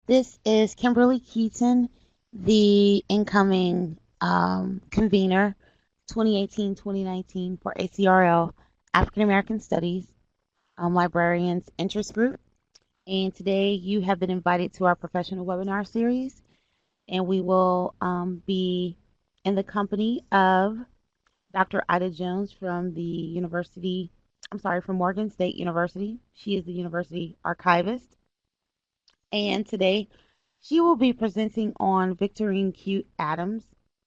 This is Kimberly Keaton, the incoming convener 2018-2019 for ACRL African American Studies Librarians Interest Group. And today you have been invited to our professional webinar series, and we will be in the company of Dr. Ida Jones from the University, I'm sorry, from Morgan State University. She is the university archivist. And today she will be presenting on Victorine Q. Adams.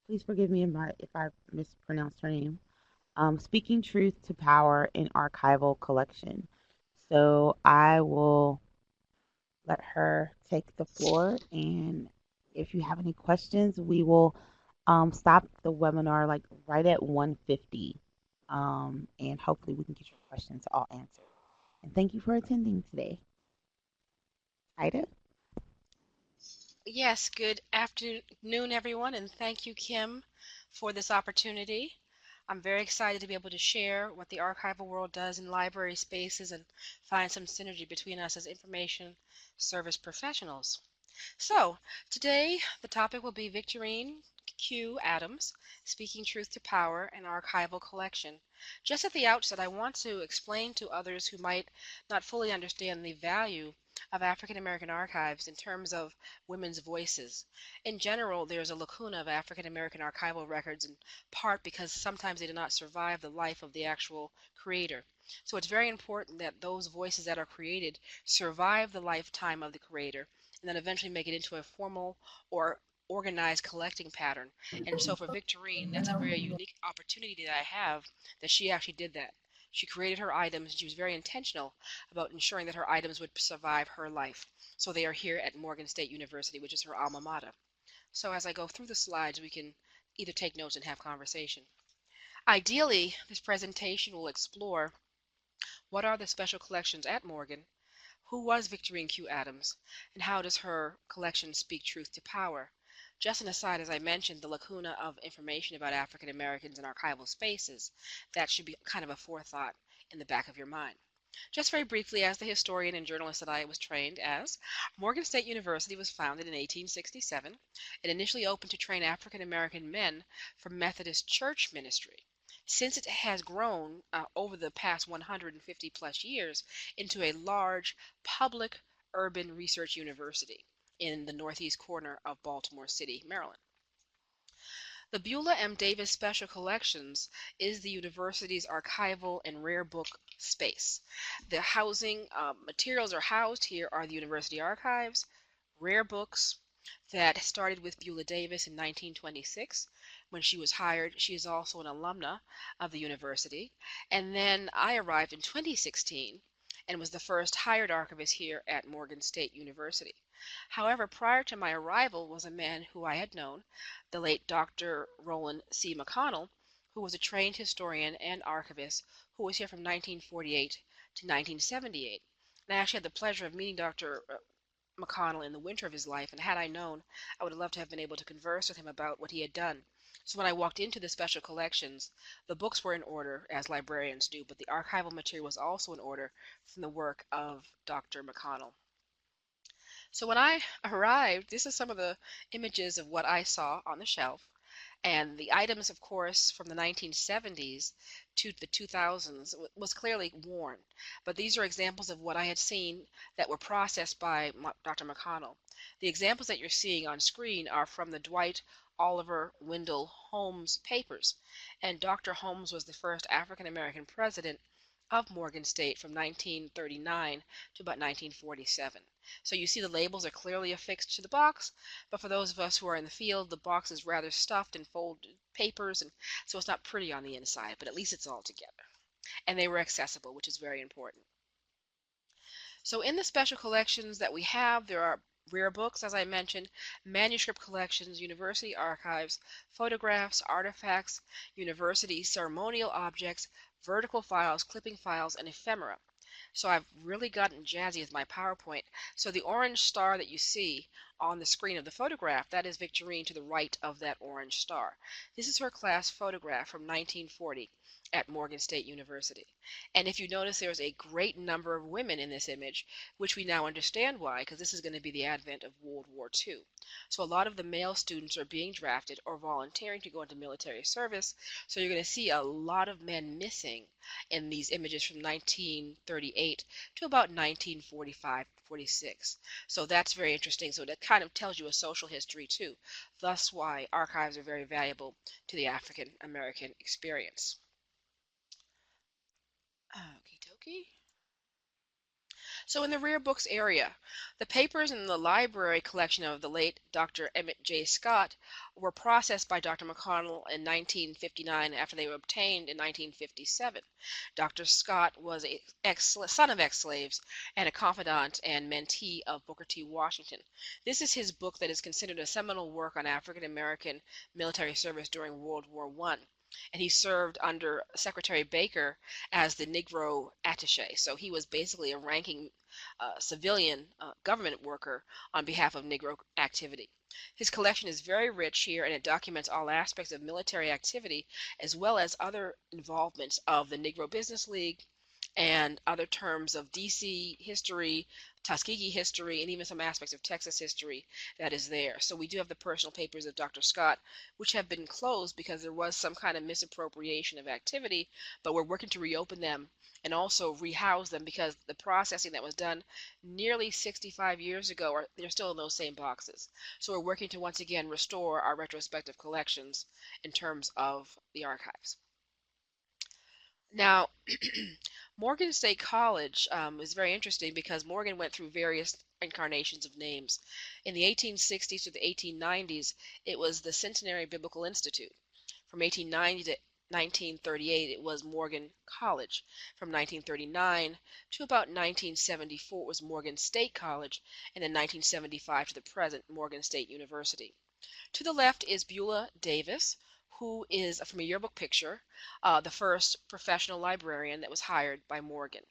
Please forgive me if I mispronounced her name. Speaking Truth to Power in Archival Collection. So I will let her take the floor. And if you have any questions, we will stop the webinar like right at 1:50. And hopefully we can get your questions all answered. And thank you for attending today. Ida? Yes, good afternoon, everyone, and thank you, Kim, for this opportunity. I'm very excited to be able to share what the archival world does in library spaces and find some synergy between us as information service professionals. So, today the topic will be Victorine Q. Adams, Speaking Truth to Power, an Archival Collection. Just at the outset, I want to explain to others who might not fully understand the value of African American archives in terms of women's voices. In general, there's a lacuna of African American archival records in part because sometimes they do not survive the life of the actual creator. So it's very important that those voices that are created survive the lifetime of the creator and then eventually make it into a formal or organized collecting pattern. And so for Victorine, that's a very unique opportunity that I have that she actually did that. She created her items and she was very intentional about ensuring that her items would survive her life. So they are here at Morgan State University, which is her alma mater. So as I go through the slides, we can either take notes and have conversation. Ideally, this presentation will explore what are the special collections at Morgan, who was Victorine Q. Adams, and how does her collection speak truth to power? Just an aside, as I mentioned, the lacuna of information about African Americans in archival spaces, that should be kind of a forethought in the back of your mind. Just very briefly, as the historian and journalist that I was trained as, Morgan State University was founded in 1867. It initially opened to train African American men for Methodist church ministry. Since it has grown over the past 150 plus years into a large public urban research university in the northeast corner of Baltimore City, Maryland. The Beulah M. Davis Special Collections is the university's archival and rare book space. The housing materials are housed here are the university archives, rare books that started with Beulah Davis in 1926 when she was hired. She is also an alumna of the university. And then I arrived in 2016 and was the first hired archivist here at Morgan State University. However, prior to my arrival was a man who I had known, the late Dr. Roland C. McConnell, who was a trained historian and archivist who was here from 1948 to 1978. And I actually had the pleasure of meeting Dr. McConnell in the winter of his life, and had I known, I would have loved to have been able to converse with him about what he had done. So when I walked into the special collections, the books were in order, as librarians do, but the archival material was also in order from the work of Dr. McConnell. So when I arrived, this is some of the images of what I saw on the shelf. And the items, of course, from the 1970s to the 2000s was clearly worn. But these are examples of what I had seen that were processed by Dr. McConnell. The examples that you're seeing on screen are from the Dwight Oliver Wendell Holmes papers. And Dr. Holmes was the first African American president of Morgan State from 1939 to about 1947. So you see the labels are clearly affixed to the box, but for those of us who are in the field, the box is rather stuffed in folded papers, and so it's not pretty on the inside, but at least it's all together. And they were accessible, which is very important. So in the special collections that we have, there are rare books, as I mentioned, manuscript collections, university archives, photographs, artifacts, university ceremonial objects, vertical files, clipping files, and ephemera. So I've really gotten jazzy with my PowerPoint. So the orange star that you see on the screen of the photograph, that is Victorine to the right of that orange star. This is her class photograph from 1940. at Morgan State University. And if you notice, there's a great number of women in this image, which we now understand why, because this is going to be the advent of World War II. So a lot of the male students are being drafted or volunteering to go into military service. So you're going to see a lot of men missing in these images from 1938 to about 1945, 46. So that's very interesting. So that kind of tells you a social history too. Thus why archives are very valuable to the African American experience. Okie dokie. So in the rare books area, the papers in the library collection of the late Dr. Emmett J. Scott were processed by Dr. McConnell in 1959 after they were obtained in 1957. Dr. Scott was a son of ex-slaves and a confidant and mentee of Booker T. Washington. This is his book that is considered a seminal work on African American military service during World War I. And he served under Secretary Baker as the Negro attaché. So he was basically a ranking civilian government worker on behalf of Negro activity. His collection is very rich here, and it documents all aspects of military activity as well as other involvements of the Negro Business League and other terms of DC history, Tuskegee history, and even some aspects of Texas history that is there. So we do have the personal papers of Dr. Scott, which have been closed because there was some kind of misappropriation of activity, but we're working to reopen them and also rehouse them because the processing that was done nearly 65 years ago, they're still in those same boxes. So we're working to once again restore our retrospective collections in terms of the archives. Now, Morgan State College is very interesting because Morgan went through various incarnations of names. In the 1860s to the 1890s, it was the Centenary Biblical Institute. From 1890 to 1938, it was Morgan College. From 1939 to about 1974, it was Morgan State College, and in 1975 to the present, Morgan State University. To the left is Beulah Davis, who is, from a yearbook picture, the first professional librarian that was hired by Morgan.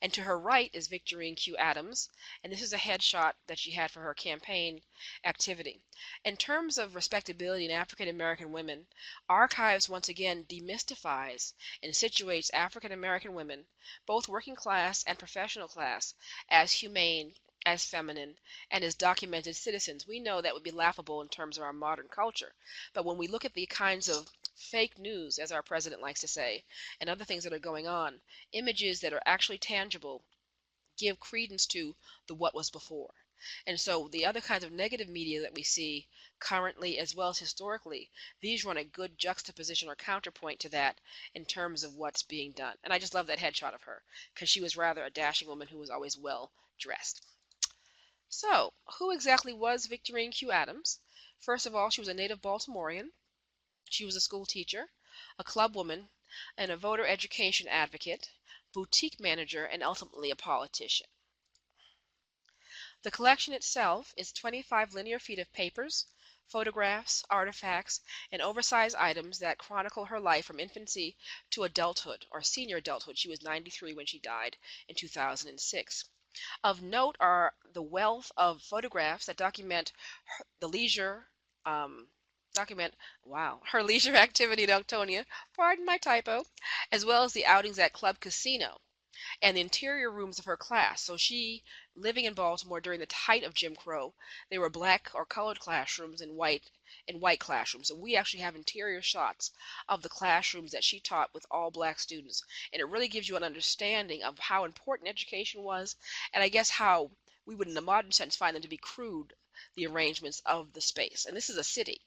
And to her right is Victorine Q. Adams, and this is a headshot that she had for her campaign activity. In terms of respectability in African American women, Archives once again demystifies and situates African American women, both working class and professional class, as humane, as feminine, and as documented citizens. We know that would be laughable in terms of our modern culture, but when we look at the kinds of fake news, as our president likes to say, and other things that are going on, images that are actually tangible give credence to the what was before. And so the other kinds of negative media that we see currently as well as historically, these run a good juxtaposition or counterpoint to that in terms of what's being done. And I just love that headshot of her because she was rather a dashing woman who was always well dressed. So, who exactly was Victorine Q. Adams? First of all, she was a native Baltimorean. She was a school teacher, a club woman, and a voter education advocate, boutique manager, and ultimately a politician. The collection itself is 25 linear feet of papers, photographs, artifacts, and oversized items that chronicle her life from infancy to adulthood or senior adulthood. She was 93 when she died in 2006. Of note are the wealth of photographs that document the leisure, her leisure activity in Elktonia, pardon my typo, as well as the outings at Club Casino and the interior rooms of her class. So she, living in Baltimore during the height of Jim Crow, they were black or colored classrooms and white classrooms. So we actually have interior shots of the classrooms that she taught with all black students. And it really gives you an understanding of how important education was, and I guess how we would in a modern sense find them to be crude, the arrangements of the space. And this is a city.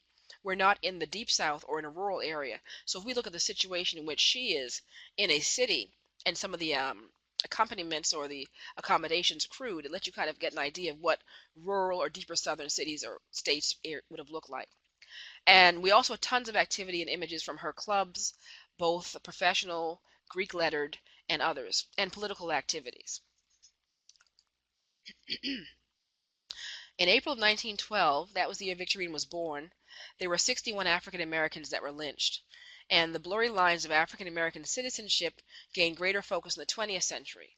We're not in the deep south or in a rural area. So if we look at the situation in which she is in a city and some of the accompaniments or the accommodations crude, it lets you kind of get an idea of what rural or deeper southern cities or states would have looked like. And we also have tons of activity and images from her clubs, both professional, Greek lettered, and others, and political activities. In April of 1912, that was the year Victorine was born, there were 61 African Americans that were lynched. And the blurry lines of African American citizenship gained greater focus in the 20th century.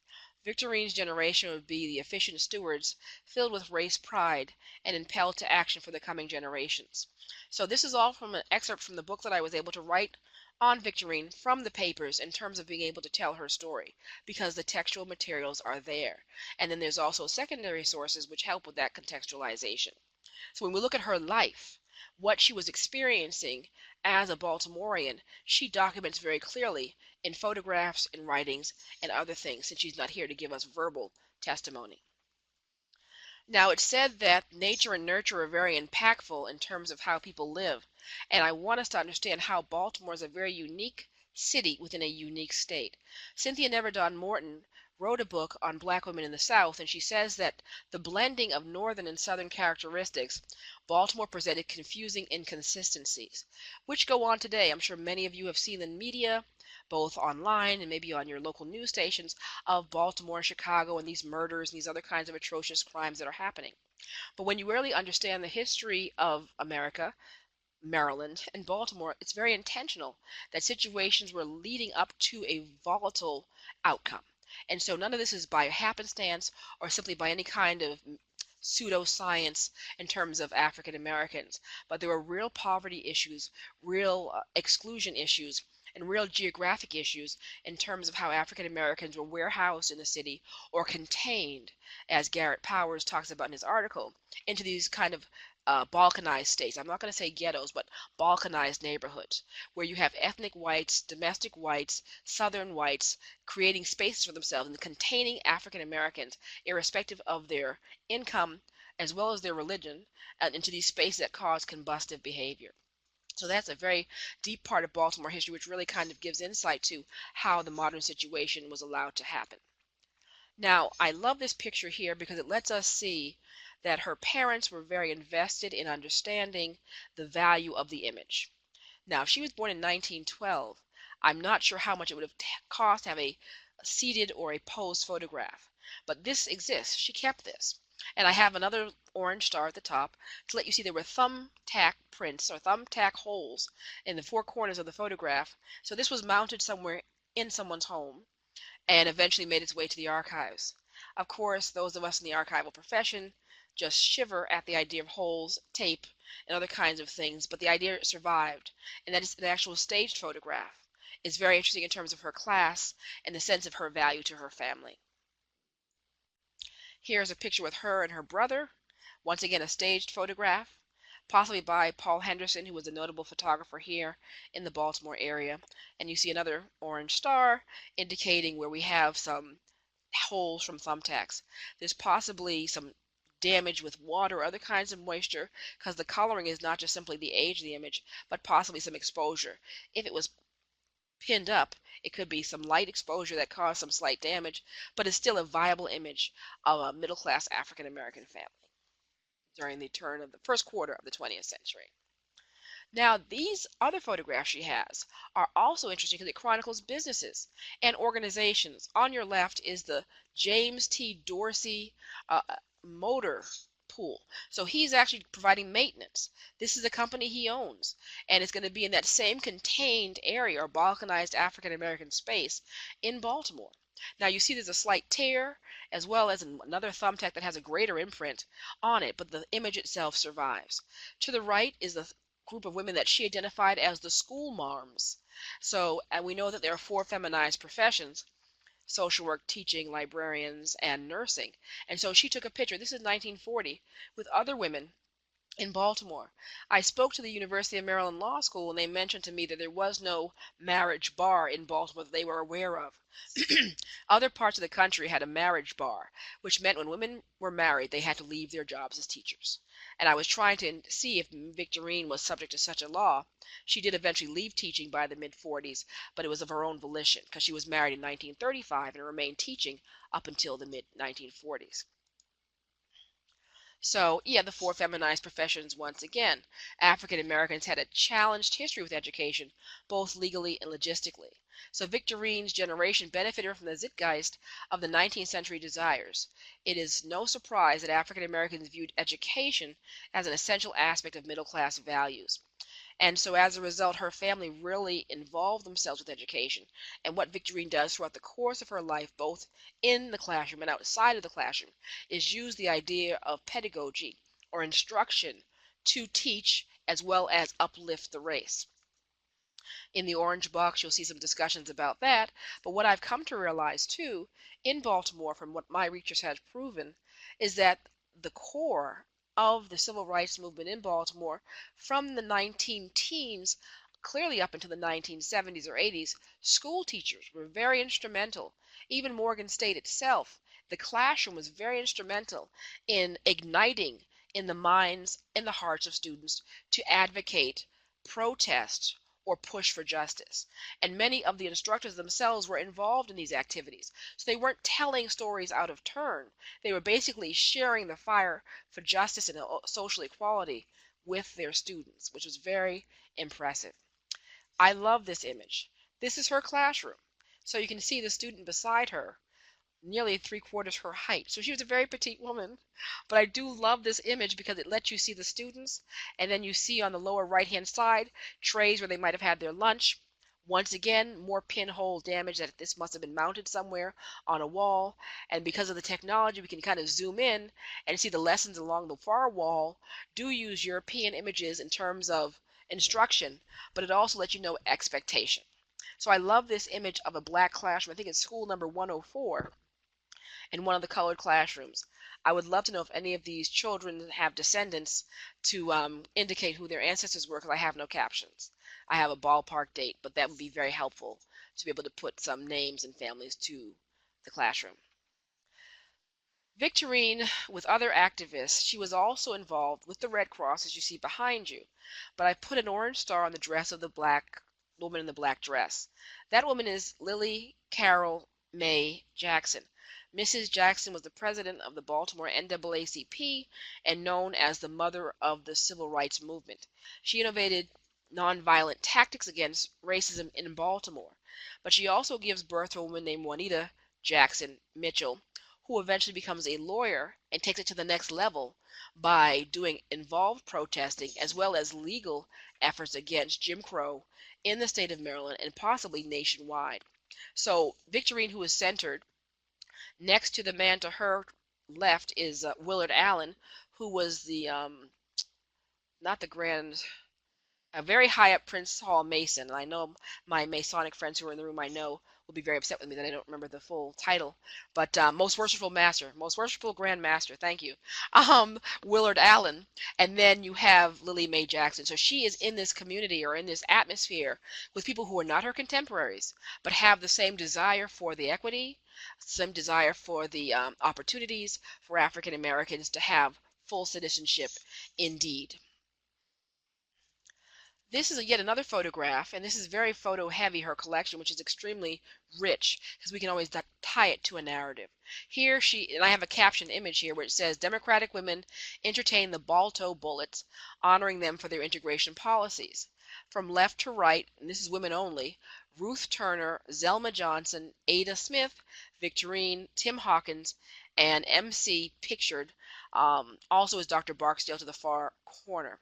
Victorine's generation would be the efficient stewards filled with race pride and impelled to action for the coming generations. So this is all from an excerpt from the book that I was able to write on Victorine from the papers in terms of being able to tell her story because the textual materials are there. And then there's also secondary sources which help with that contextualization. So when we look at her life, what she was experiencing as a Baltimorean, she documents very clearly in photographs, in writings, and other things, since she's not here to give us verbal testimony. Now, it's said that nature and nurture are very impactful in terms of how people live. And I want us to understand how Baltimore is a very unique city within a unique state. Cynthia Neverdon Morton wrote a book on black women in the South, and she says that the blending of northern and southern characteristics, Baltimore presented confusing inconsistencies, which go on today. I'm sure many of you have seen in media, both online and maybe on your local news stations, of Baltimore and Chicago and these murders and these other kinds of atrocious crimes that are happening. But when you really understand the history of America, Maryland, and Baltimore, it's very intentional that situations were leading up to a volatile outcome. And so none of this is by happenstance or simply by any kind of pseudoscience in terms of African Americans, but there were real poverty issues, real exclusion issues, and real geographic issues in terms of how African Americans were warehoused in the city or contained, as Garrett Powers talks about in his article, into these kind of balkanized states. I'm not going to say ghettos, but balkanized neighborhoods where you have ethnic whites, domestic whites, southern whites creating spaces for themselves and containing African Americans, irrespective of their income as well as their religion, into these spaces that cause combustive behavior. So that's a very deep part of Baltimore history, which really kind of gives insight to how the modern situation was allowed to happen. Now, I love this picture here because it lets us see that her parents were very invested in understanding the value of the image. Now, if she was born in 1912, I'm not sure how much it would have cost to have a seated or a posed photograph, but this exists. She kept this. And I have another orange star at the top to let you see there were thumbtack prints or thumbtack holes in the four corners of the photograph. So this was mounted somewhere in someone's home and eventually made its way to the archives. Of course, those of us in the archival profession just shiver at the idea of holes, tape, and other kinds of things, but the idea survived, and that is an actual staged photograph. It's very interesting in terms of her class and the sense of her value to her family. Here's a picture with her and her brother, once again a staged photograph, possibly by Paul Henderson, who was a notable photographer here in the Baltimore area. And you see another orange star indicating where we have some holes from thumbtacks. There's possibly some damage with water or other kinds of moisture because the coloring is not just simply the age of the image, but possibly some exposure. If it was pinned up, it could be some light exposure that caused some slight damage, but it's still a viable image of a middle-class African American family during the turn of the first quarter of the 20th century. Now, these other photographs she has are also interesting because it chronicles businesses and organizations. On your left is the James T. Dorsey motor pool. So he's actually providing maintenance. This is a company he owns, and it's going to be in that same contained area or balkanized African American space in Baltimore. Now you see there's a slight tear as well as another thumbtack that has a greater imprint on it, but the image itself survives. To the right is the group of women that she identified as the school marms. So, and we know that there are four feminized professions: social work, teaching, librarians, and nursing. And so she took a picture, this is 1940, with other women in Baltimore. I spoke to the University of Maryland Law School, and they mentioned to me that there was no marriage bar in Baltimore that they were aware of. Other parts of the country had a marriage bar, which meant when women were married, they had to leave their jobs as teachers. And I was trying to see if Victorine was subject to such a law. She did eventually leave teaching by the mid-40s, but it was of her own volition because she was married in 1935 and remained teaching up until the mid-1940s. So, yeah, the four feminized professions once again. African Americans had a challenged history with education, both legally and logistically. So Victorine's generation benefited from the zeitgeist of the 19th century desires. It is no surprise that African Americans viewed education as an essential aspect of middle class values. And so as a result, her family really involved themselves with education. And what Victorine does throughout the course of her life, both in the classroom and outside of the classroom, is use the idea of pedagogy or instruction to teach as well as uplift the race. In the orange box, you'll see some discussions about that. But what I've come to realize too, in Baltimore, from what my research has proven, is that the core of the civil rights movement in Baltimore from the 19 teens clearly up into the 1970s or 80s, school teachers were very instrumental. Even Morgan State itself, the classroom was very instrumental in igniting in the minds and the hearts of students to advocate, protest, or push for justice. And many of the instructors themselves were involved in these activities. So they weren't telling stories out of turn. They were basically sharing the fire for justice and social equality with their students, which was very impressive. I love this image. This is her classroom. So you can see the student beside her, nearly 3/4 her height. So she was a very petite woman. But I do love this image because it lets you see the students, and then you see on the lower right-hand side trays where they might have had their lunch. Once again, more pinhole damage that this must have been mounted somewhere on a wall. And because of the technology, we can kind of zoom in and see the lessons along the far wall do use European images in terms of instruction, but it also lets you know expectation. So I love this image of a black classroom. I think it's school number 104 in one of the colored classrooms. I would love to know if any of these children have descendants to indicate who their ancestors were, because I have no captions. I have a ballpark date, but that would be very helpful to be able to put some names and families to the classroom. Victorine, with other activists, she was also involved with the Red Cross, as you see behind you. But I put an orange star on the dress of the black woman in the black dress. That woman is Lily Carol Mae Jackson. Mrs. Jackson was the president of the Baltimore NAACP and known as the mother of the civil rights movement. She innovated nonviolent tactics against racism in Baltimore. But she also gives birth to a woman named Juanita Jackson Mitchell, who eventually becomes a lawyer and takes it to the next level by doing involved protesting as well as legal efforts against Jim Crow in the state of Maryland and possibly nationwide. So Victorine, who is centered next to the man to her left, is Willard Allen, who was the not the grand, a very high up Prince Hall Mason. And I know my Masonic friends who are in the room, I know, will be very upset with me that I don't remember the full title. But Most Worshipful Master, Most Worshipful Grand Master, thank you, Willard Allen. And then you have Lily Mae Jackson. So she is in this community or in this atmosphere with people who are not her contemporaries, but have the same desire for the equity, some desire for the opportunities for African Americans to have full citizenship indeed. This is yet another photograph, and this is very photo heavy, her collection, which is extremely rich because we can always tie it to a narrative. Here she, and I have a caption image here where it says, Democratic women entertain the Balto Bullets, honoring them for their integration policies. From left to right, and this is women only, Ruth Turner, Zelma Johnson, Ada Smith, Victorine, Tim Hawkins, and MC pictured, also is Dr. Barksdale to the far corner.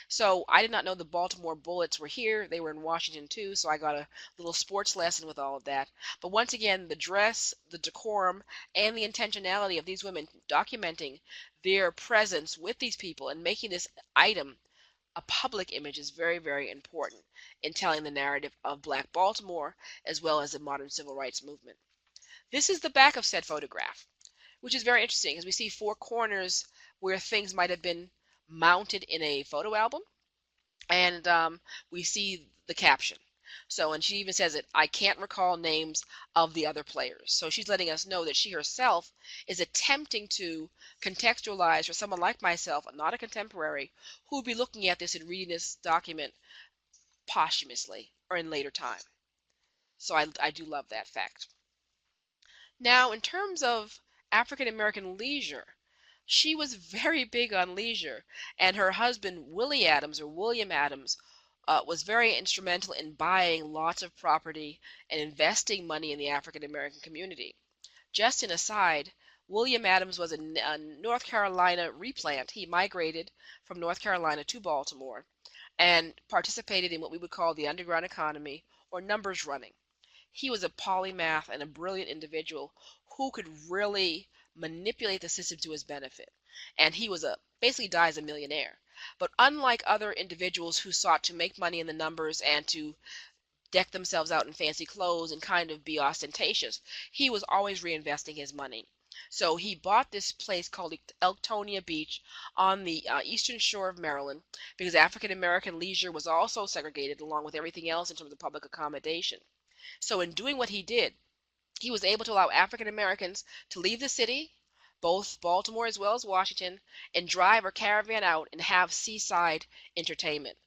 So I did not know the Baltimore Bullets were here. They were in Washington too, so I got a little sports lesson with all of that. But once again, the dress, the decorum, and the intentionality of these women documenting their presence with these people and making this item a public image is very, very important in telling the narrative of Black Baltimore as well as the modern civil rights movement. This is the back of said photograph, which is very interesting as we see four corners where things might have been mounted in a photo album, and we see the caption. So, and she even says it, I can't recall names of the other players. So she's letting us know that she herself is attempting to contextualize for someone like myself, not a contemporary, who would be looking at this and reading this document posthumously or in later time. So I do love that fact. Now, in terms of African American leisure, she was very big on leisure, and her husband, Willie Adams, or William Adams, was very instrumental in buying lots of property and investing money in the African American community. Just an aside, William Adams was a North Carolina replant. He migrated from North Carolina to Baltimore and participated in what we would call the underground economy or numbers running. He was a polymath and a brilliant individual who could really manipulate the system to his benefit. And he was basically died as a millionaire. But unlike other individuals who sought to make money in the numbers and to deck themselves out in fancy clothes and kind of be ostentatious. He was always reinvesting his money. So he bought this place called Elktonia Beach on the eastern shore of Maryland because African American leisure was also segregated along with everything else in terms of public accommodation. So in doing what he did, he was able to allow African Americans to leave the city, both Baltimore as well as Washington, and drive or caravan out and have seaside entertainment.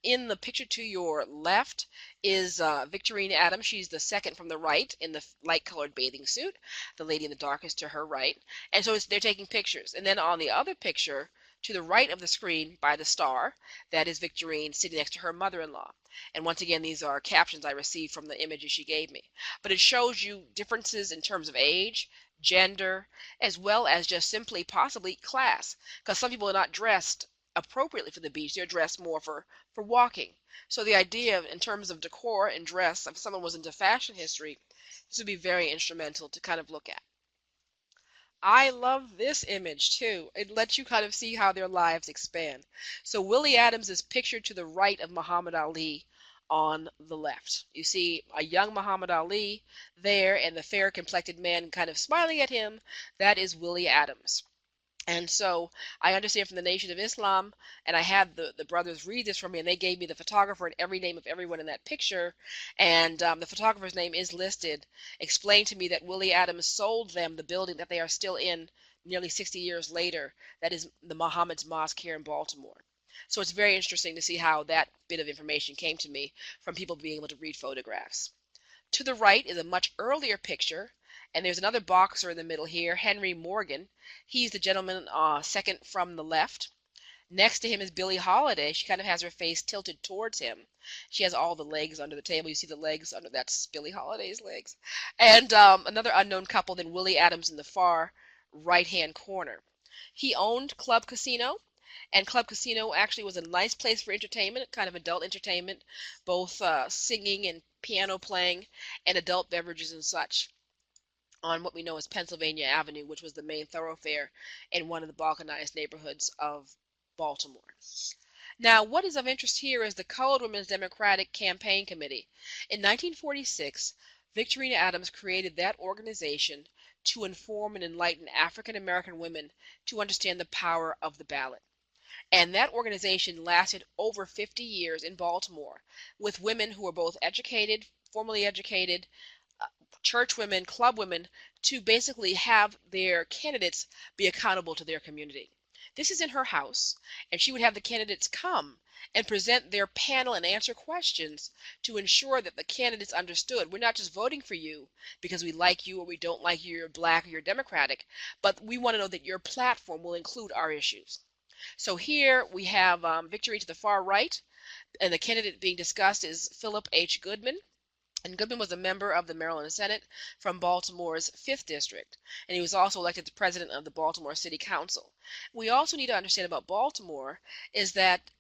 In the picture to your left is Victorine Adams. She's the second from the right in the light-colored bathing suit. The lady in the dark is to her right. And so they're taking pictures. And then on the other picture, to the right of the screen by the star, that is Victorine sitting next to her mother-in-law. And once again, these are captions I received from the images she gave me. But it shows you differences in terms of age, gender, as well as just simply possibly class. Because some people are not dressed appropriately for the beach. They're dressed more for walking. So the idea of, in terms of decor and dress, if someone was into fashion history, this would be very instrumental to kind of look at. I love this image too. It lets you kind of see how their lives expand. So Willie Adams is pictured to the right of Muhammad Ali on the left. You see a young Muhammad Ali there and the fair complected man kind of smiling at him. That is Willie Adams. And so I understand from the Nation of Islam, and I had the brothers read this for me, and they gave me the photographer and every name of everyone in that picture. And the photographer's name is listed, explained to me that Willie Adams sold them the building that they are still in nearly 60 years later. That is the Muhammad's Mosque here in Baltimore. So it's very interesting to see how that bit of information came to me from people being able to read photographs. To the right is a much earlier picture, and there's another boxer in the middle here, Henry Morgan. He's the gentleman second from the left. Next to him is Billie Holiday. She kind of has her face tilted towards him. She has all the legs under the table. You see the legs under, that's Billie Holiday's legs. And another unknown couple, then Willie Adams in the far right-hand corner. He owned Club Casino, and Club Casino actually was a nice place for entertainment, kind of adult entertainment, both singing and piano playing and adult beverages and such on what we know as Pennsylvania Avenue, which was the main thoroughfare in one of the balkanized neighborhoods of Baltimore. Now, what is of interest here is the Colored Women's Democratic Campaign Committee. In 1946, Victorine Adams created that organization to inform and enlighten African American women to understand the power of the ballot. And that organization lasted over 50 years in Baltimore with women who were both educated, formally educated, church women, club women, to basically have their candidates be accountable to their community. This is in her house, and she would have the candidates come and present their panel and answer questions to ensure that the candidates understood we're not just voting for you because we like you or we don't like you, you're black or you're Democratic, but we want to know that your platform will include our issues. So here we have Victorine to the far right, and the candidate being discussed is Philip H. Goodman. And Goodman was a member of the Maryland Senate from Baltimore's 5th District, and he was also elected the president of the Baltimore City Council. We also need to understand about Baltimore is that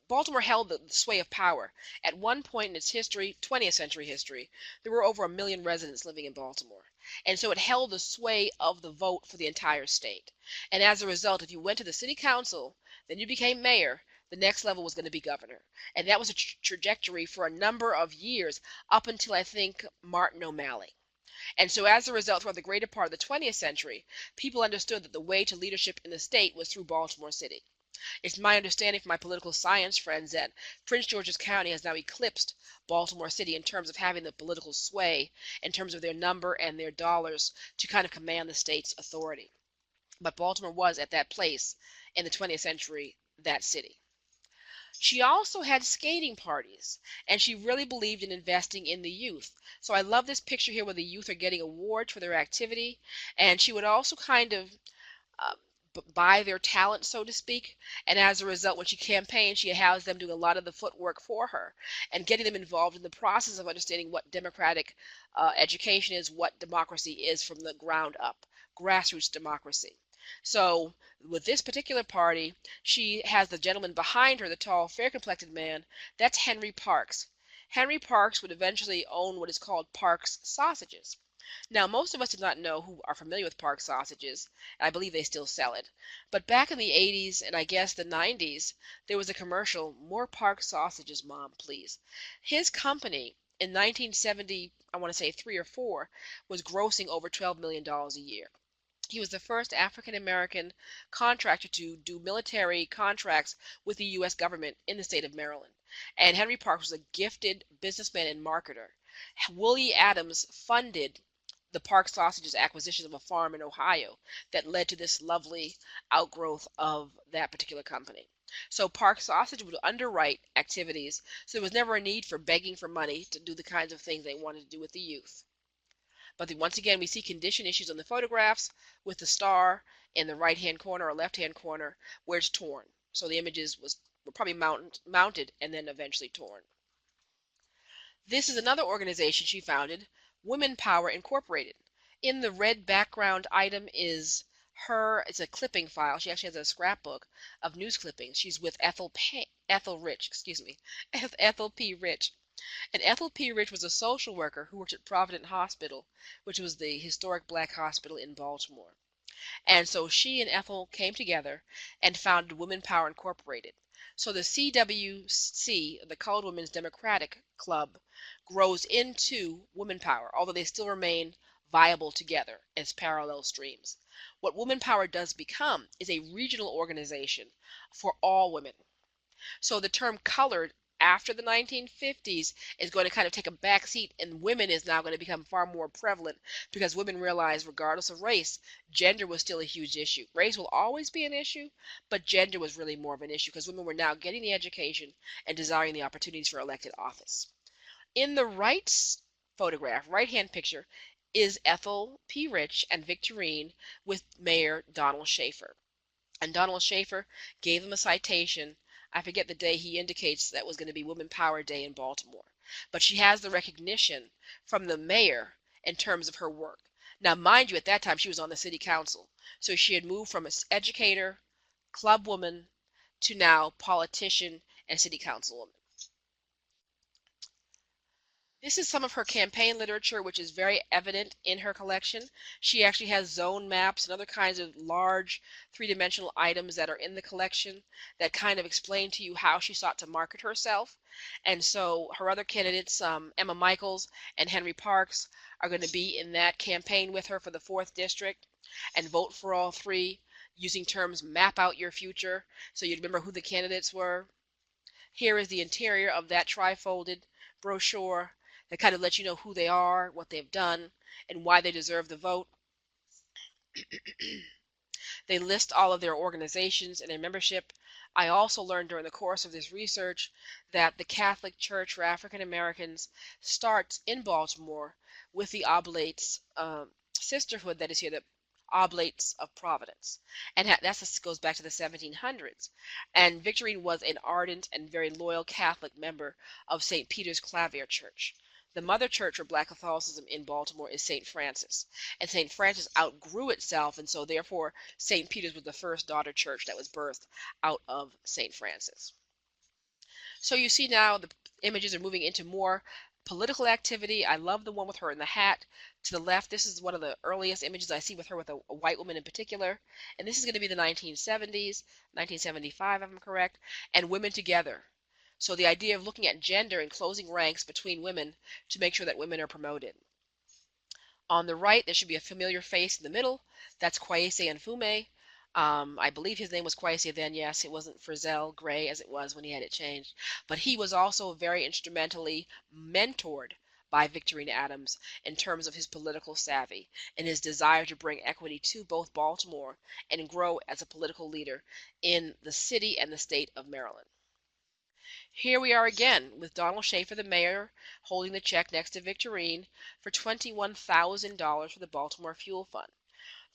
Baltimore held the sway of power. At one point in its history, 20th century history, there were over 1 million residents living in Baltimore. And so it held the sway of the vote for the entire state. And as a result, if you went to the city council, then you became mayor, the next level was going to be governor. And that was a trajectory for a number of years up until I think Martin O'Malley. And so as a result, throughout the greater part of the 20th century, people understood that the way to leadership in the state was through Baltimore City. It's my understanding from my political science friends that Prince George's County has now eclipsed Baltimore City in terms of having the political sway, in terms of their number and their dollars to kind of command the state's authority. But Baltimore was at that place in the 20th century, that city. She also had skating parties, and she really believed in investing in the youth. So I love this picture here where the youth are getting awards for their activity, and she would also kind of uh, buy their talent, so to speak. And as a result, when she campaigned, she housed them doing a lot of the footwork for her and getting them involved in the process of understanding what democratic education is, what democracy is from the ground up, grassroots democracy. So with this particular party, she has the gentleman behind her, the tall, fair-complected man. That's Henry Parks. Henry Parks would eventually own what is called Parks Sausages. Now, most of us do not know who are familiar with Park sausages, and I believe they still sell it. But back in the 80s and I guess the 90s, there was a commercial, "More Park sausages, Mom, please." His company in 1970, I want to say 3 or 4, was grossing over $12 million a year. He was the first African American contractor to do military contracts with the U.S. government in the state of Maryland. And Henry Park was a gifted businessman and marketer. Willie Adams funded the Park Sausages acquisition of a farm in Ohio that led to this lovely outgrowth of that particular company. So Park Sausage would underwrite activities, so there was never a need for begging for money to do the kinds of things they wanted to do with the youth. But once again, we see condition issues on the photographs with the star in the right-hand corner or left-hand corner where it's torn. So the images were probably mounted and then eventually torn. This is another organization she founded, Women Power Incorporated. In the red background item is it's a clipping file. She actually has a scrapbook of news clippings. She's with Ethel Rich, excuse me, Ethel P. Rich. And Ethel P. Rich was a social worker who worked at Providence Hospital, which was the historic black hospital in Baltimore. And so she and Ethel came together and founded Women Power Incorporated. So the CWC, the Colored Women's Democratic Club, grows into Women Power, although they still remain viable together as parallel streams. What Women Power does become is a regional organization for all women. So the term colored after the 1950s is going to kind of take a back seat, and women is now going to become far more prevalent because women realize, regardless of race, gender was still a huge issue. Race will always be an issue, but gender was really more of an issue because women were now getting the education and desiring the opportunities for elected office. In the right photograph, right-hand picture, is Ethel P. Rich and Victorine with Mayor Donald Schaefer. And Donald Schaefer gave them a citation. I forget the day he indicates that was going to be Women Power Day in Baltimore. But she has the recognition from the mayor in terms of her work. Now, mind you, at that time she was on the city council. So she had moved from an educator, club woman, to now politician and city councilwoman. This is some of her campaign literature, which is very evident in her collection. She actually has zone maps and other kinds of large three-dimensional items that are in the collection that kind of explain to you how she sought to market herself. And so her other candidates, Emma Michaels and Henry Parks, are going to be in that campaign with her for the 4th District and vote for all three using terms map out your future so you remember who the candidates were. Here is the interior of that tri-folded brochure that kind of lets you know who they are, what they've done, and why they deserve the vote. They list all of their organizations and their membership. I also learned during the course of this research that the Catholic Church for African Americans starts in Baltimore with the Oblates sisterhood that is here, the Oblates of Providence. And that goes back to the 1700s. And Victorine was an ardent and very loyal Catholic member of St. Peter's Clavier Church. The mother church for Black Catholicism in Baltimore is St. Francis. And St. Francis outgrew itself, and so therefore St. Peter's was the first daughter church that was birthed out of St. Francis. So you see now the images are moving into more political activity. I love the one with her in the hat. To the left, this is one of the earliest images I see with her with a white woman in particular. And this is going to be the 1970s, 1975 if I'm correct, and women together. So the idea of looking at gender and closing ranks between women to make sure that women are promoted. On the right, there should be a familiar face in the middle. That's Kwesi Nfume. I believe his name was Kwesi then. Yes, it wasn't Frizzell Gray as it was when he had it changed. But he was also very instrumentally mentored by Victorine Adams in terms of his political savvy and his desire to bring equity to both Baltimore and grow as a political leader in the city and the state of Maryland. Here we are again with Donald Schaefer, the mayor, holding the check next to Victorine for $21,000 for the Baltimore Fuel Fund.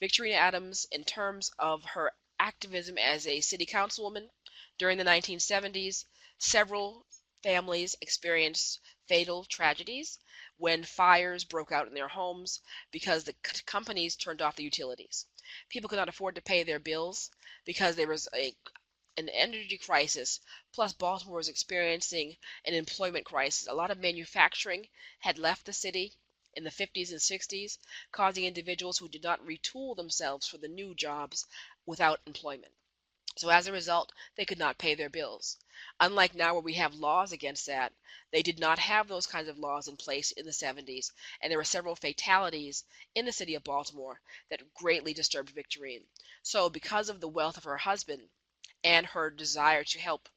Victorine Adams, in terms of her activism as a city councilwoman during the 1970s, several families experienced fatal tragedies when fires broke out in their homes because the companies turned off the utilities. People could not afford to pay their bills because there was an energy crisis, plus Baltimore was experiencing an employment crisis. A lot of manufacturing had left the city, in the 50s and 60s, causing individuals who did not retool themselves for the new jobs without employment. So as a result, they could not pay their bills. Unlike now where we have laws against that, they did not have those kinds of laws in place in the 70s, and there were several fatalities in the city of Baltimore that greatly disturbed Victorine. So because of the wealth of her husband and her desire to help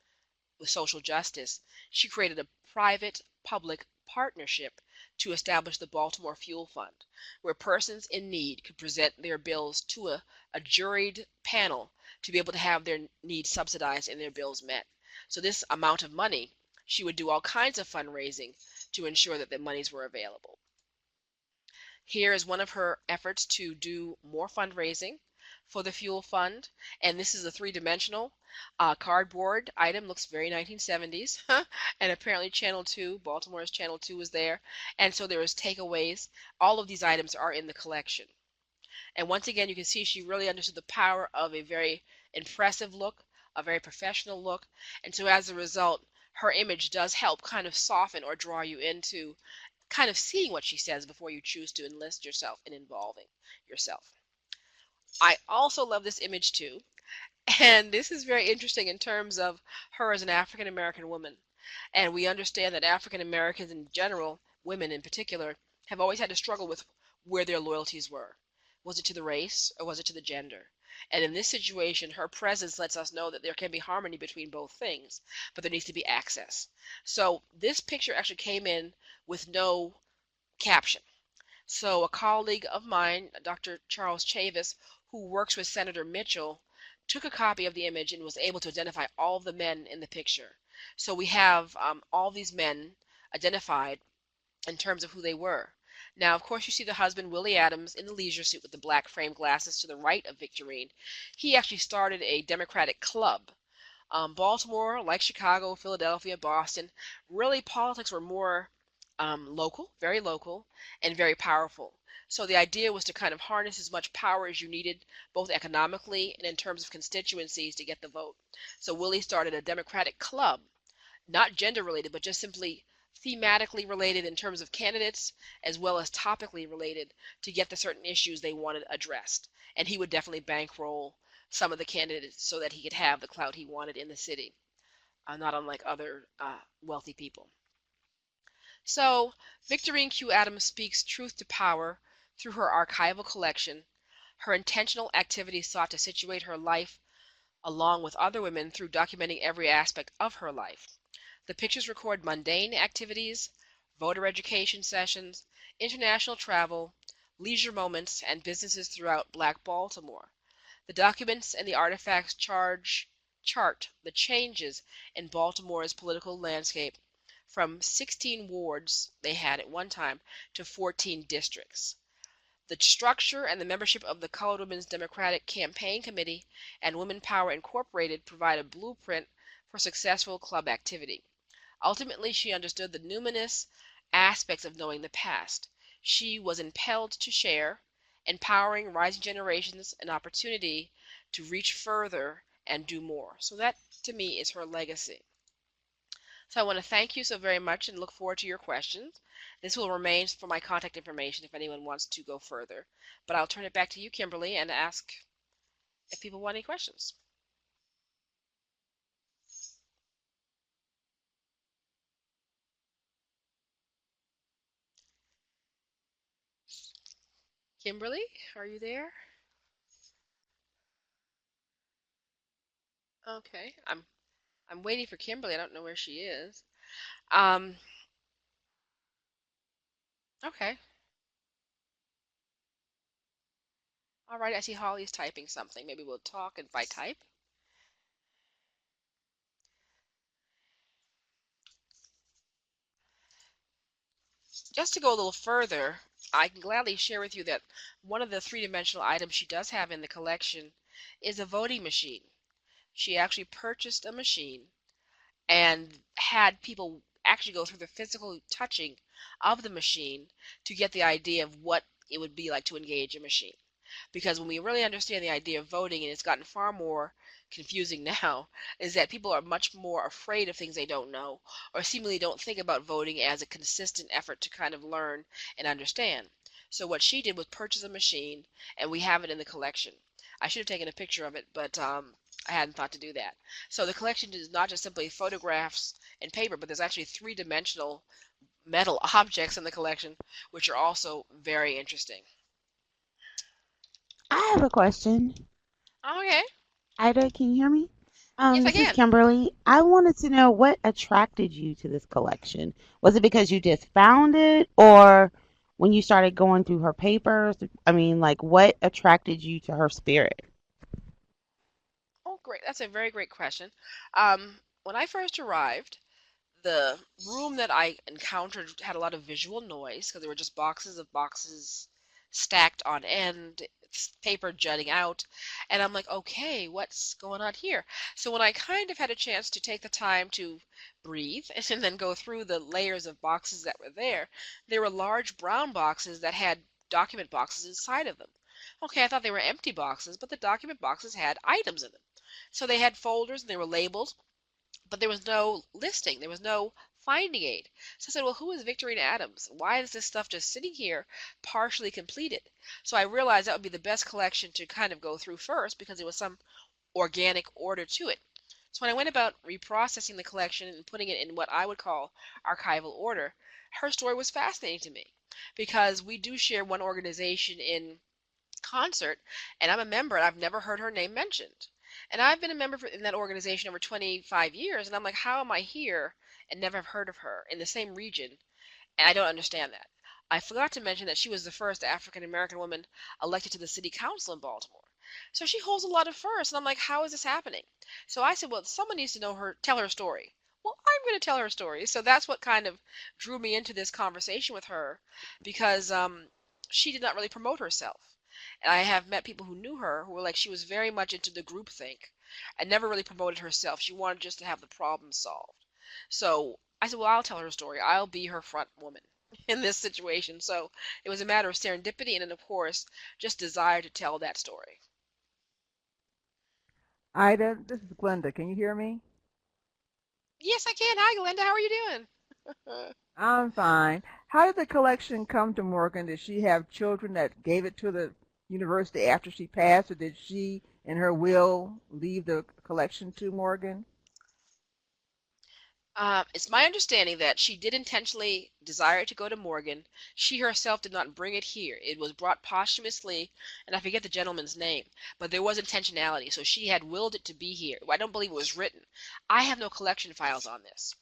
with social justice, she created a private-public partnership to establish the Baltimore Fuel Fund, where persons in need could present their bills to a juried panel to be able to have their needs subsidized and their bills met. So this amount of money, she would do all kinds of fundraising to ensure that the monies were available. Here is one of her efforts to do more fundraising for the fuel fund, and this is a three-dimensional cardboard item. Looks very 1970s, and apparently Channel 2, Baltimore's Channel 2 is there, and so there is takeaways. All of these items are in the collection. And once again, you can see she really understood the power of a very impressive look, a very professional look, and so as a result, her image does help kind of soften or draw you into kind of seeing what she says before you choose to enlist yourself in involving yourself. I also love this image too, and this is very interesting in terms of her as an African American woman. And we understand that African Americans in general, women in particular, have always had to struggle with where their loyalties were. Was it to the race or was it to the gender? And in this situation, her presence lets us know that there can be harmony between both things, but there needs to be access. So this picture actually came in with no caption. So a colleague of mine, Dr. Charles Chavis, who works with Senator Mitchell, took a copy of the image and was able to identify all of the men in the picture. So we have all these men identified in terms of who they were. Now, of course, you see the husband, Willie Adams, in the leisure suit with the black frame glasses to the right of Victorine. He actually started a Democratic club. Baltimore, like Chicago, Philadelphia, Boston, really politics were more local, very local, and very powerful. So the idea was to kind of harness as much power as you needed, both economically and in terms of constituencies to get the vote. So Willie started a Democratic club, not gender related, but just simply thematically related in terms of candidates as well as topically related to get the certain issues they wanted addressed. And he would definitely bankroll some of the candidates so that he could have the clout he wanted in the city, not unlike other wealthy people. So Victorine Q. Adams speaks truth to power through her archival collection. Her intentional activities sought to situate her life along with other women through documenting every aspect of her life. The pictures record mundane activities, voter education sessions, international travel, leisure moments, and businesses throughout Black Baltimore. The documents and the artifacts chart the changes in Baltimore's political landscape from 16 wards they had at one time to 14 districts. The structure and the membership of the Colored Women's Democratic Campaign Committee and Women Power Incorporated provide a blueprint for successful club activity. Ultimately, she understood the numinous aspects of knowing the past. She was impelled to share, empowering rising generations an opportunity to reach further and do more. So that, to me, is her legacy. So I want to thank you so very much and look forward to your questions. This will remain for my contact information if anyone wants to go further. But I'll turn it back to you, Kimberly, and ask if people want any questions. Kimberly, are you there? Okay, I'm waiting for Kimberly. I don't know where she is. Um, okay. All right, I see Holly's typing something. Maybe we'll talk and if I type. Just to go a little further, I can gladly share with you that one of the three-dimensional items she does have in the collection is a voting machine. She actually purchased a machine and had people actually go through the physical touching of the machine to get the idea of what it would be like to engage a machine. Because when we really understand the idea of voting, and it's gotten far more confusing now is that people are much more afraid of things they don't know or seemingly don't think about voting as a consistent effort to kind of learn and understand. So what she did was purchase a machine, and we have it in the collection. I should have taken a picture of it, but I hadn't thought to do that. So the collection is not just simply photographs and paper, but there's actually three-dimensional metal objects in the collection, which are also very interesting. I have a question. Okay. Ida, can you hear me? Yes, I This is can. Kimberly. I wanted to know what attracted you to this collection. Was it because you just found it, or when you started going through her papers? I mean, like, what attracted you to her spirit? Oh, great. That's a very great question. When I first arrived, the room that I encountered had a lot of visual noise because there were just boxes of boxes stacked on end, paper jutting out, and I'm like, okay, what's going on here? So when I kind of had a chance to take the time to breathe and then go through the layers of boxes that were there were large brown boxes that had document boxes inside of them. Okay, I thought they were empty boxes, but the document boxes had items in them. So they had folders and they were labeled, but there was no listing. There was no finding aid. So I said, well, who is Victorine Adams? Why is this stuff just sitting here partially completed? So I realized that would be the best collection to kind of go through first because there was some organic order to it. So when I went about reprocessing the collection and putting it in what I would call archival order, her story was fascinating to me because we do share one organization in concert, and I'm a member, and I've never heard her name mentioned. And I've been a member in that organization over 25 years, and I'm like, how am I here and never have heard of her in the same region? And I don't understand that. I forgot to mention that she was the first African American woman elected to the city council in Baltimore. So she holds a lot of firsts, and I'm like, how is this happening? So I said, well, someone needs to know her, tell her story. Well, I'm going to tell her story. So that's what kind of drew me into this conversation with her because she did not really promote herself. And I have met people who knew her who were like, she was very much into the group think and never really promoted herself. She wanted just to have the problem solved. So I said, well, I'll tell her story. I'll be her front woman in this situation. So it was a matter of serendipity and then, of course, just desire to tell that story. Ida, this is Glenda. Can you hear me? Yes, I can. Hi, Glenda. How are you doing? I'm fine. How did the collection come to Morgan? Did she have children that gave it to the university after she passed, or did she, in her will, leave the collection to Morgan? It's my understanding that she did intentionally desire to go to Morgan. She herself did not bring it here. It was brought posthumously, and I forget the gentleman's name, but there was intentionality, so she had willed it to be here. I don't believe it was written. I have no collection files on this.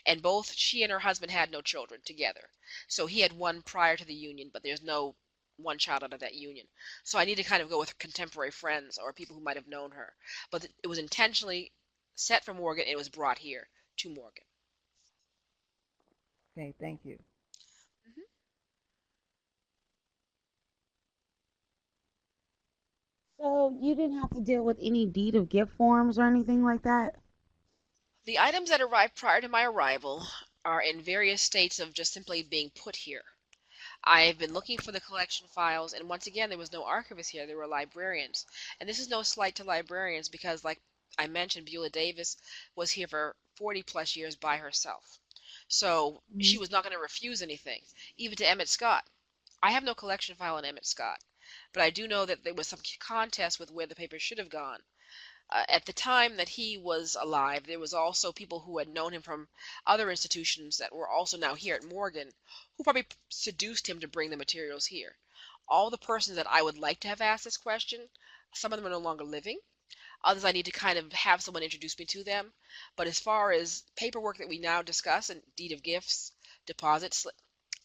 And both she and her husband had no children together. So he had one prior to the union, but there's no one child out of that union. So I need to kind of go with contemporary friends or people who might have known her. But it was intentionally set for Morgan, and it was brought here to Morgan. Okay, thank you. Mhm. So you didn't have to deal with any deed of gift forms or anything like that? The items that arrived prior to my arrival are in various states of just simply being put here. I've been looking for the collection files, and once again, there was no archivist here. There were librarians. And this is no slight to librarians because, like I mentioned, Beulah Davis was here for 40 plus years by herself. So she Mhm. was not going to refuse anything, even to Emmett Scott. I have no collection file on Emmett Scott, but I do know that there was some contest with where the paper should have gone. At the time that he was alive, there was also people who had known him from other institutions that were also now here at Morgan, who probably seduced him to bring the materials here. All the persons that I would like to have asked this question, some of them are no longer living. Others I need to kind of have someone introduce me to them. But as far as paperwork that we now discuss and deed of gifts, deposits,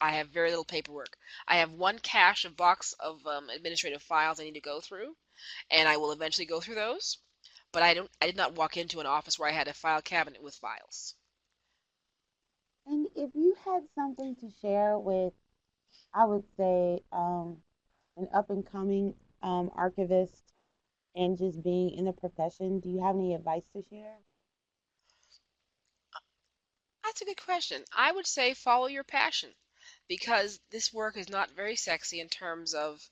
I have very little paperwork. I have one cache of box of administrative files I need to go through, and I will eventually go through those. But I did not walk into an office where I had a file cabinet with files. And if you had something to share with, I would say, an up and coming archivist and just being in the profession, do you have any advice to share? That's a good question. I would say follow your passion because this work is not very sexy in terms of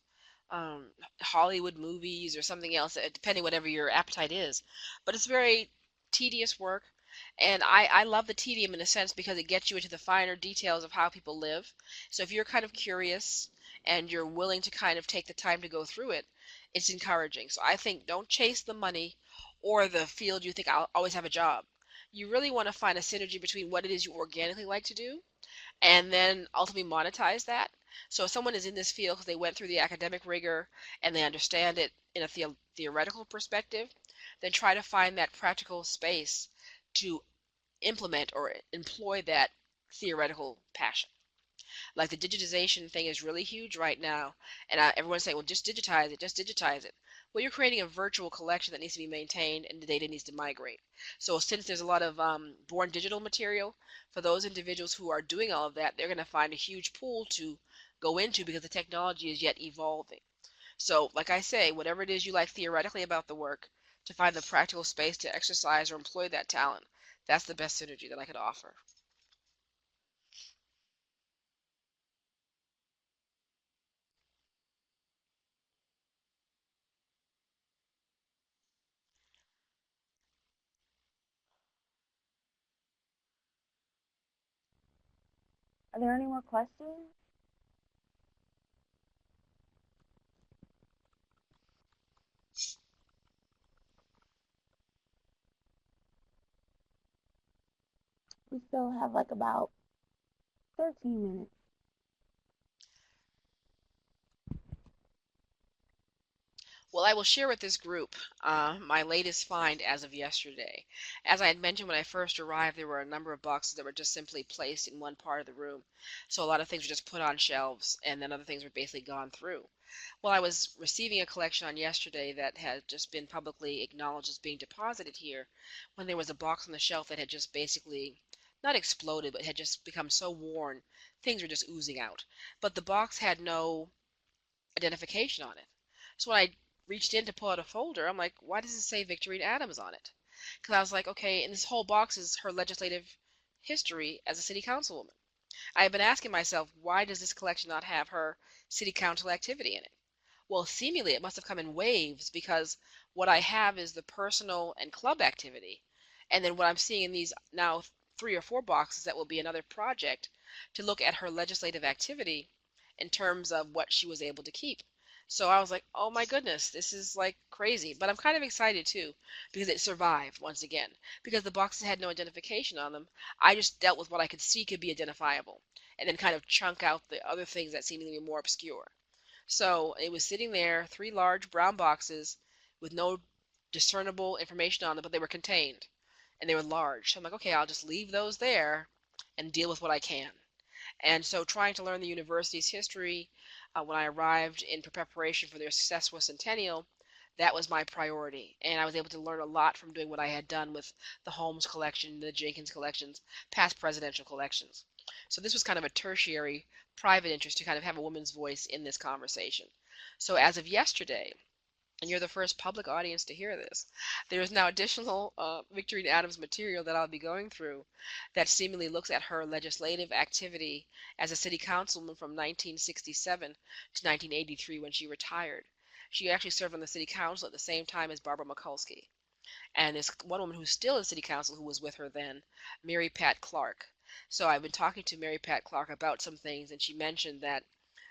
um, Hollywood movies or something else, depending whatever your appetite is. But it's very tedious work, and I love the tedium in a sense because it gets you into the finer details of how people live. So if you're kind of curious and you're willing to kind of take the time to go through it, it's encouraging. So I think don't chase the money or the field you think I'll always have a job. You really want to find a synergy between what it is you organically like to do and then ultimately monetize that. So if someone is in this field because they went through the academic rigor and they understand it in a theoretical perspective, then try to find that practical space to implement or employ that theoretical passion. Like the digitization thing is really huge right now, and everyone's saying, well, just digitize it, just digitize it. Well, you're creating a virtual collection that needs to be maintained, and the data needs to migrate. So since there's a lot of born digital material, for those individuals who are doing all of that, they're going to find a huge pool to go into because the technology is yet evolving. So, like I say, whatever it is you like theoretically about the work, to find the practical space to exercise or employ that talent, that's the best synergy that I could offer. Are there any more questions? We still have like about 13 minutes. Well, I will share with this group my latest find as of yesterday. As I had mentioned when I first arrived, there were a number of boxes that were just simply placed in one part of the room. So a lot of things were just put on shelves, and then other things were basically gone through. Well, I was receiving a collection on yesterday that had just been publicly acknowledged as being deposited here when there was a box on the shelf that had just basically not exploded, but had just become so worn, things were just oozing out. But the box had no identification on it. So when I reached in to pull out a folder, I'm like, why does it say Victorine Adams on it? Because I was like, okay, and this whole box is her legislative history as a city councilwoman. I have been asking myself, why does this collection not have her city council activity in it? Well, seemingly it must have come in waves because what I have is the personal and club activity. And then what I'm seeing in these now 3 or 4 boxes that will be another project to look at her legislative activity in terms of what she was able to keep. So I was like, oh my goodness, this is like crazy. But I'm kind of excited too because it survived once again. Because the boxes had no identification on them, I just dealt with what I could see could be identifiable and then kind of chunk out the other things that seemed to be more obscure. So it was sitting there, 3 large brown boxes with no discernible information on them, but they were contained and they were large. So I'm like, okay, I'll just leave those there and deal with what I can. And so trying to learn the university's history when I arrived in preparation for their successful centennial, that was my priority. And I was able to learn a lot from doing what I had done with the Holmes collection, the Jenkins collections, past presidential collections. So this was kind of a tertiary private interest to kind of have a woman's voice in this conversation. So as of yesterday, and you're the first public audience to hear this, there is now additional Victorine Adams material that I'll be going through that seemingly looks at her legislative activity as a city councilman from 1967 to 1983 when she retired. She actually served on the city council at the same time as Barbara Mikulski. And there's one woman who's still in city council who was with her then, Mary Pat Clark. So I've been talking to Mary Pat Clark about some things, and she mentioned that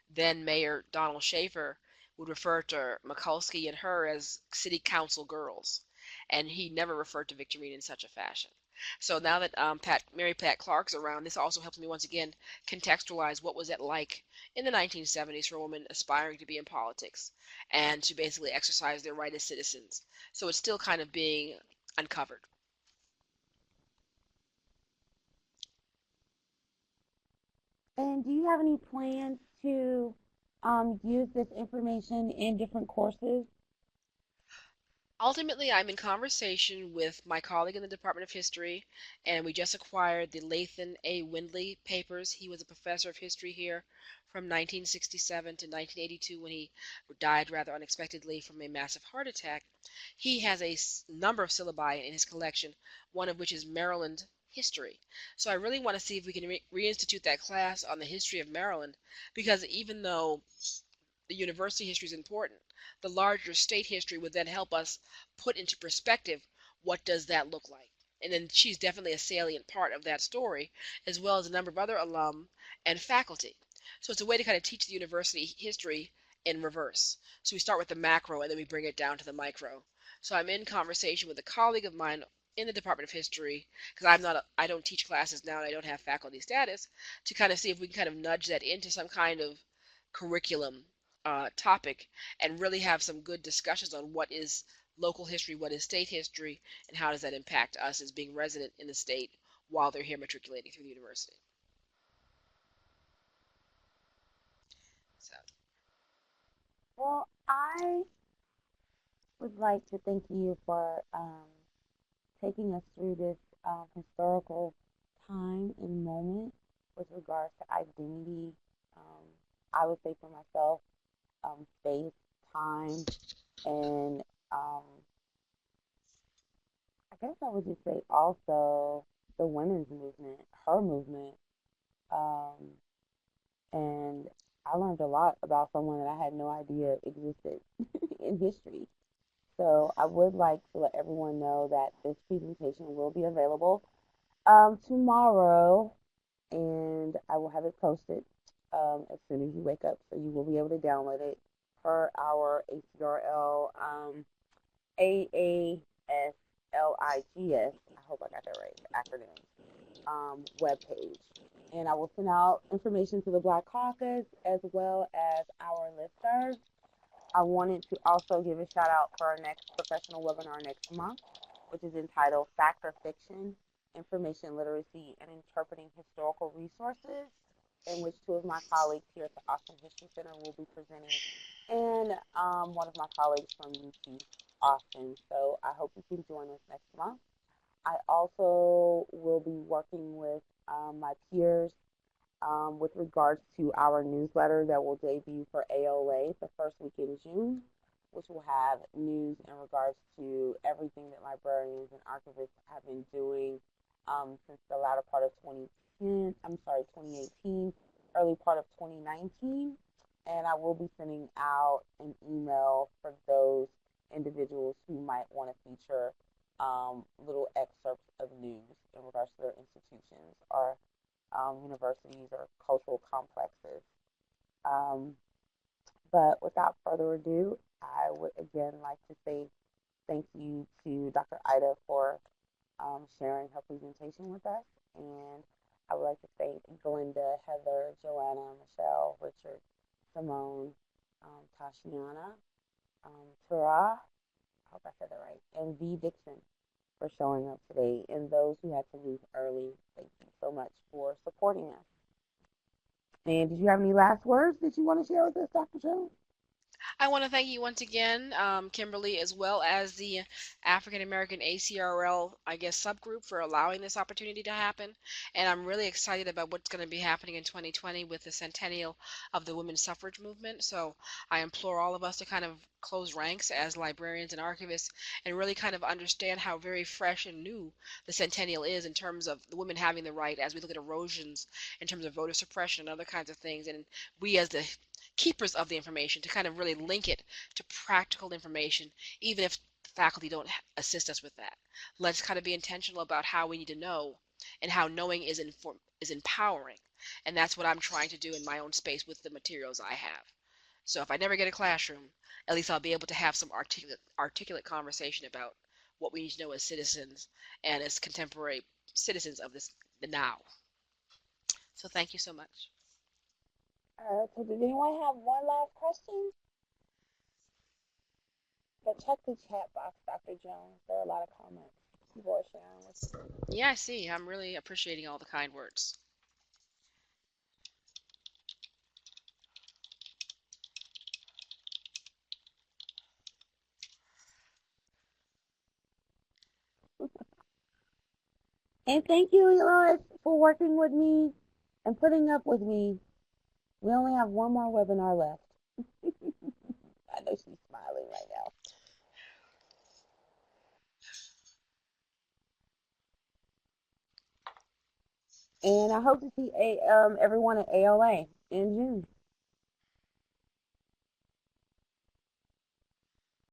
then Mayor Donald Schaefer would refer to Mikulski and her as city council girls, and he never referred to Victorine in such a fashion. So now that Mary Pat Clark's around, this also helps me once again contextualize what was it like in the 1970s for women aspiring to be in politics and to basically exercise their right as citizens. So it's still kind of being uncovered. And do you have any plans to use this information in different courses? Ultimately, I'm in conversation with my colleague in the Department of History, and we just acquired the Lathan A. Windley papers. He was a professor of history here from 1967 to 1982 when he died rather unexpectedly from a massive heart attack. He has a number of syllabi in his collection, one of which is Maryland history. So I really want to see if we can reinstitute that class on the history of Maryland, because even though the university history is important, the larger state history would then help us put into perspective what does that look like. And then she's definitely a salient part of that story, as well as a number of other alum and faculty. So it's a way to kind of teach the university history in reverse. So we start with the macro and then we bring it down to the micro. So I'm in conversation with a colleague of mine in the Department of History, because I don't teach classes now and I don't have faculty status, to kind of see if we can kind of nudge that into some kind of curriculum topic and really have some good discussions on what is local history, what is state history, and how does that impact us as being resident in the state while they're here matriculating through the university. So, Well, I would like to thank you for taking us through this historical time and moment with regards to identity. Um, I would say for myself, space, time, and I guess I would just say also the women's movement, her movement, um, and I learned a lot about someone that I had no idea existed in history. So I would like to let everyone know that this presentation will be available tomorrow, and I will have it posted as soon as you wake up, so you will be able to download it per our ACRL AASLIG. I hope I got that right, the acronym, webpage. And I will send out information to the Black Caucus as well as our listserv. I wanted to also give a shout out for our next professional webinar next month, which is entitled Fact or Fiction, Information Literacy and Interpreting Historical Resources, in which two of my colleagues here at the Austin History Center will be presenting, and one of my colleagues from UT Austin. So I hope you can join us next month. I also will be working with my peers with regards to our newsletter that will debut for AOA the first week in June, which will have news in regards to everything that librarians and archivists have been doing since the latter part of 2018, early part of 2019. And I will be sending out an email for those individuals who might want to feature little excerpts of news in regards to their institutions or universities or cultural complexes. Um, but without further ado, I would again like to say thank you to Dr. Ida for sharing her presentation with us. And I would like to thank Glinda, Heather, Joanna, Michelle, Richard, Simone, Tashiana, Tara, I hope I said that right, and V. Dixon for showing up today. And those who had to leave early, thank you so much for supporting us. And did you have any last words that you want to share with us, Dr. Jones? I want to thank you once again, Kimberly, as well as the African American ACRL, I guess, subgroup for allowing this opportunity to happen. And I'm really excited about what's going to be happening in 2020 with the centennial of the women's suffrage movement. So I implore all of us to kind of close ranks as librarians and archivists and really kind of understand how very fresh and new the centennial is in terms of the women having the right as we look at erosions in terms of voter suppression and other kinds of things. And we as the keepers of the information to kind of really link it to practical information, even if the faculty don't assist us with that. Let's kind of be intentional about how we need to know and how knowing is empowering. And that's what I'm trying to do in my own space with the materials I have. So if I never get a classroom, at least I'll be able to have some articulate conversation about what we need to know as citizens and as contemporary citizens of the now. So thank you so much. So does anyone have one last question? But check the chat box, Dr. Jones. There are a lot of comments. People are sharing with you. Yeah, I see. I'm really appreciating all the kind words. And thank you, Eloise, for working with me and putting up with me. We only have one more webinar left. I know she's smiling right now. And I hope to see everyone at ALA in June.